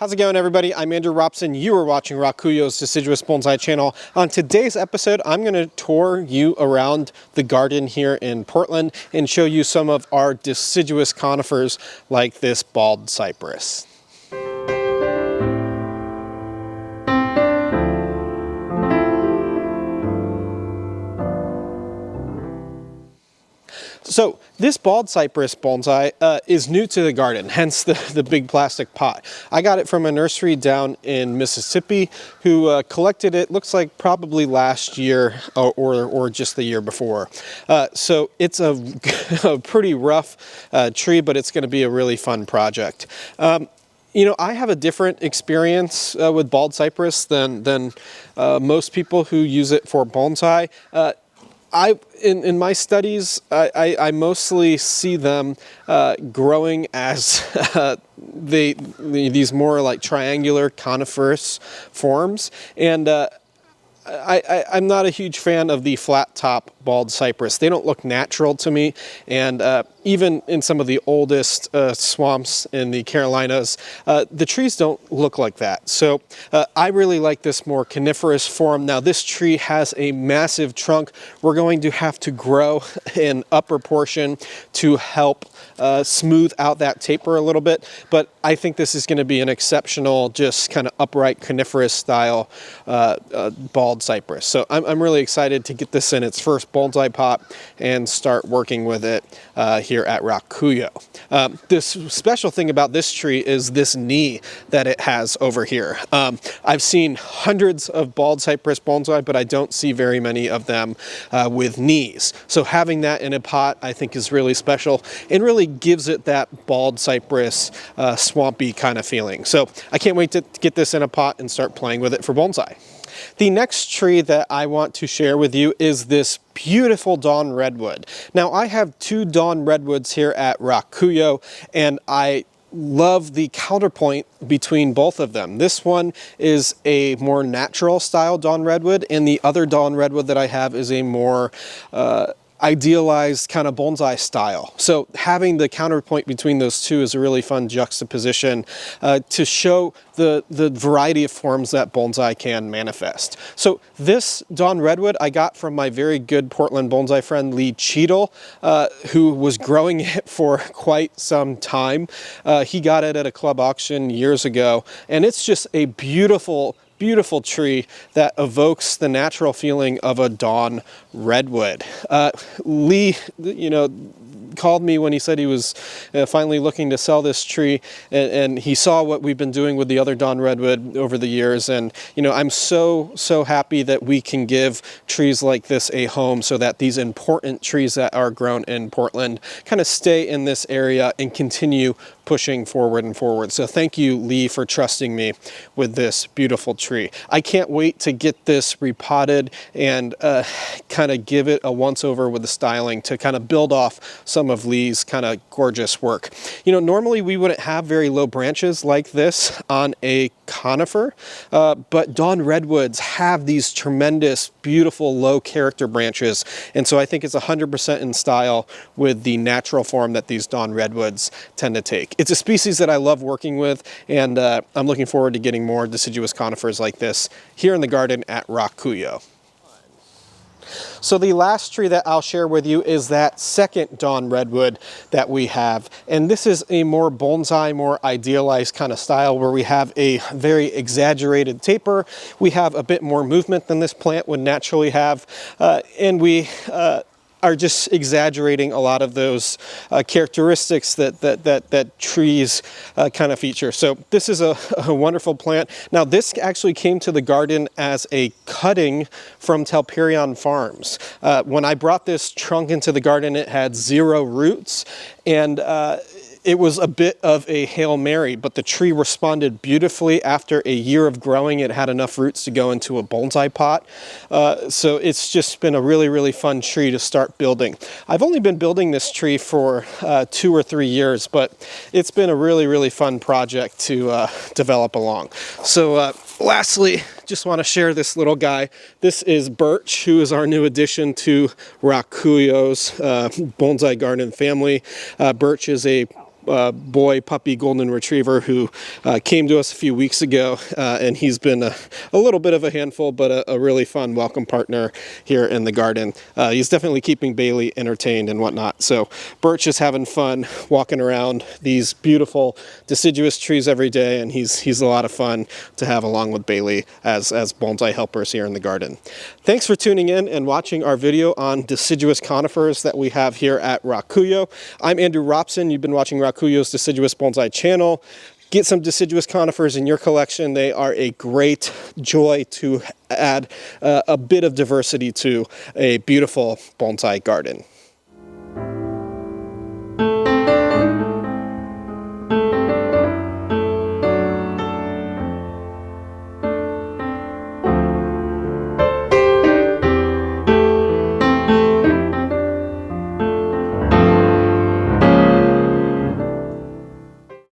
How's it going, everybody? I'm Andrew Robson. You are watching Rakuyo's Deciduous Bonsai channel. On today's episode, I'm going to tour you around the garden here in Portland and show you some of our deciduous conifers like this bald cypress. So this bald cypress bonsai is new to the garden, hence the big plastic pot. I got it from a nursery down in Mississippi who collected it, looks like probably last year or just the year before. So it's a pretty rough tree, but it's going to be a really fun project. You know, I have a different experience with bald cypress than most people who use it for bonsai. In my studies, I mostly see them growing as these more like triangular coniferous forms, and I'm not a huge fan of the flat top bald cypress. They don't look natural to me, and even in some of the oldest swamps in the Carolinas, the trees don't look like that. So I really like this more coniferous form. Now this tree has a massive trunk. We're going to have to grow an upper portion to help smooth out that taper a little bit, but I think this is going to be an exceptional, just kind of upright coniferous style bald cypress. So I'm really excited to get this in its first bonsai pot and start working with it here at Rakuyo. This special thing about this tree is this knee that it has over here. I've seen hundreds of bald cypress bonsai, but I don't see very many of them with knees. So having that in a pot I think is really special and really gives it that bald cypress swampy kind of feeling. So I can't wait to get this in a pot and start playing with it for bonsai. The next tree that I want to share with you is this beautiful dawn redwood. Now I have two dawn redwoods here at Rakuyo, and I love the counterpoint between both of them. This one is a more natural style dawn redwood, and the other dawn redwood that I have is a more idealized kind of bonsai style. So having the counterpoint between those two is a really fun juxtaposition to show the variety of forms that bonsai can manifest. So this dawn redwood I got from my very good Portland bonsai friend Lee Cheadle, who was growing it for quite some time. He got it at a club auction years ago, and it's just a beautiful tree that evokes the natural feeling of a dawn redwood. Lee, you know, called me when he said he was finally looking to sell this tree, and he saw what we've been doing with the other dawn redwood over the years, and you know, I'm so happy that we can give trees like this a home so that these important trees that are grown in Portland kind of stay in this area and continue pushing forward and forward. So thank you, Lee, for trusting me with this beautiful tree. I can't wait to get this repotted and kind of give it a once over with the styling to kind of build off some of Lee's kind of gorgeous work. You know, normally we wouldn't have very low branches like this on a conifer, but dawn redwoods have these tremendous, beautiful, low character branches, and so I think it's 100% in style with the natural form that these dawn redwoods tend to take. It's a species that I love working with, and I'm looking forward to getting more deciduous conifers like this here in the garden at Rakuyo. So the last tree that I'll share with you is that second dawn redwood that we have, and this is a more bonsai, more idealized kind of style where we have a very exaggerated taper. We have a bit more movement than this plant would naturally have, and we are just exaggerating a lot of those characteristics that trees kind of feature. So this is a wonderful plant. Now this actually came to the garden as a cutting from Telperion Farms. When I brought this trunk into the garden, it had 0 roots, and it was a bit of a Hail Mary, but the tree responded beautifully. After a year of growing, it had enough roots to go into a bonsai pot. So it's just been a really fun tree to start building. I've only been building this tree for 2 or 3 years, but it's been a really fun project to develop along. So lastly, just want to share this little guy. This is Birch, who is our new addition to Rakuyo's bonsai garden family. Birch is a boy puppy golden retriever who came to us a few weeks ago, and he's been a little bit of a handful, but a really fun welcome partner here in the garden. He's definitely keeping Bailey entertained and whatnot. So Birch is having fun walking around these beautiful deciduous trees every day, and he's a lot of fun to have along with Bailey as bonsai helpers here in the garden. Thanks for tuning in and watching our video on deciduous conifers that we have here at RAKUYO. I'm Andrew Robson. You've been watching RAKUYO's Deciduous Bonsai channel. Get some deciduous conifers in your collection. They are a great joy to add a bit of diversity to a beautiful bonsai garden.